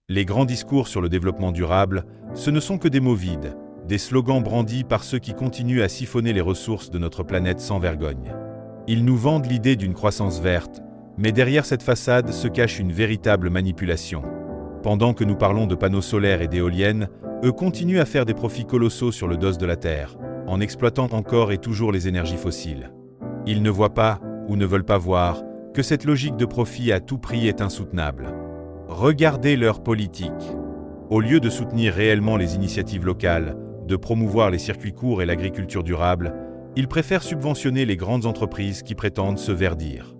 Les grands discours sur le développement durable, ce ne sont que des mots vides, des slogans brandis par ceux qui continuent à siphonner les ressources de notre planète sans vergogne. Ils nous vendent l'idée d'une croissance verte, mais derrière cette façade se cache une véritable manipulation. Pendant que nous parlons de panneaux solaires et d'éoliennes, eux continuent à faire des profits colossaux sur le dos de la Terre, en exploitant encore et toujours les énergies fossiles. Ils ne voient pas, ou ne veulent pas voir, que cette logique de profit à tout prix est insoutenable. Regardez leur politique. Au lieu de soutenir réellement les initiatives locales, de promouvoir les circuits courts et l'agriculture durable, ils préfèrent subventionner les grandes entreprises qui prétendent se verdir.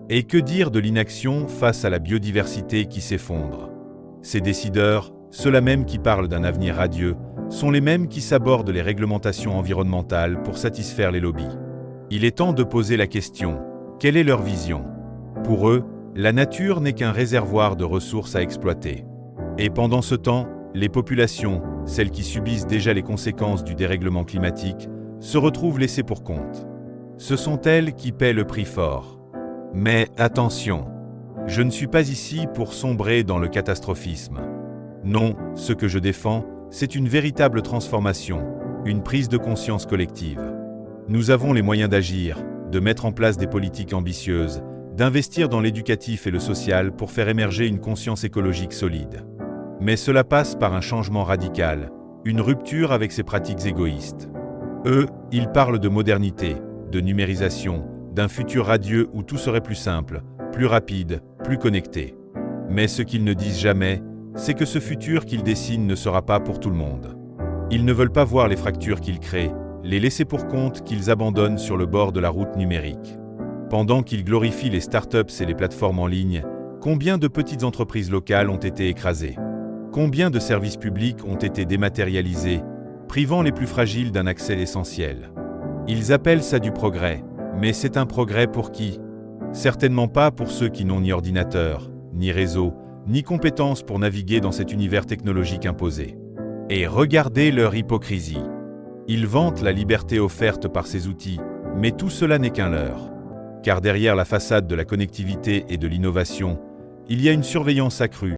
Et que dire de l'inaction face à la biodiversité qui s'effondre? Ces décideurs, ceux-là même qui parlent d'un avenir radieux, sont les mêmes qui sabordent les réglementations environnementales pour satisfaire les lobbies. Il est temps de poser la question, quelle est leur vision? Pour eux, la nature n'est qu'un réservoir de ressources à exploiter. Et pendant ce temps, les populations, celles qui subissent déjà les conséquences du dérèglement climatique, se retrouvent laissées pour compte. Ce sont elles qui paient le prix fort. Mais attention, je ne suis pas ici pour sombrer dans le catastrophisme. Non, ce que je défends, c'est une véritable transformation, une prise de conscience collective. Nous avons les moyens d'agir, de mettre en place des politiques ambitieuses, d'investir dans l'éducatif et le social pour faire émerger une conscience écologique solide. Mais cela passe par un changement radical, une rupture avec ces pratiques égoïstes. Eux, ils parlent de modernité, de numérisation, d'un futur radieux où tout serait plus simple, plus rapide, plus connecté. Mais ce qu'ils ne disent jamais, c'est que ce futur qu'ils dessinent ne sera pas pour tout le monde. Ils ne veulent pas voir les fractures qu'ils créent, les laisser pour compte qu'ils abandonnent sur le bord de la route numérique. Pendant qu'ils glorifient les startups et les plateformes en ligne, combien de petites entreprises locales ont été écrasées? Combien de services publics ont été dématérialisés, privant les plus fragiles d'un accès essentiel? Ils appellent ça du progrès, mais c'est un progrès pour qui? Certainement pas pour ceux qui n'ont ni ordinateur, ni réseau, ni compétences pour naviguer dans cet univers technologique imposé. Et regardez leur hypocrisie. Ils vantent la liberté offerte par ces outils, mais tout cela n'est qu'un leurre. Car derrière la façade de la connectivité et de l'innovation, il y a une surveillance accrue,